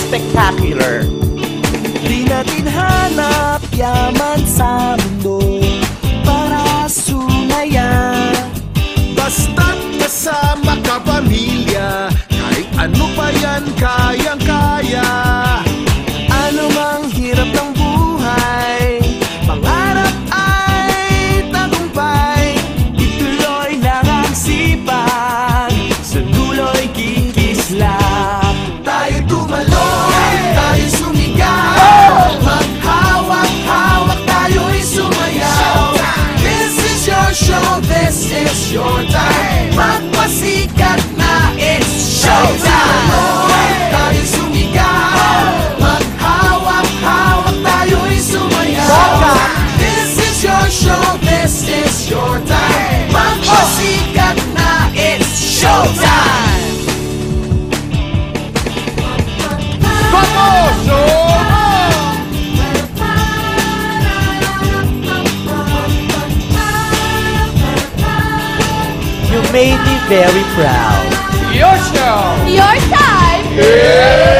spectacular. Di natin hanap yaman sa mundo para sumaya. Basta't kasama ka pamilya, kahit ano pa yan kayang-kaya. Ano mang hirap ng buhay, pangarap ay tagumpay. Ituloy lang ang sipag, sa dulo'y kikislap. Tayo tumalon, tayo sumigaw, maghawak-hawak tayo'y sumayaw. This is your show, this is your time. Magpasikat na, it's showtime. Tayo sumigaw, maghawak-hawak tayo'y sumayaw. This is your show, this is your time. Magpasikat na, it's showtime. You made me very proud. Your show! Your time! Yeah!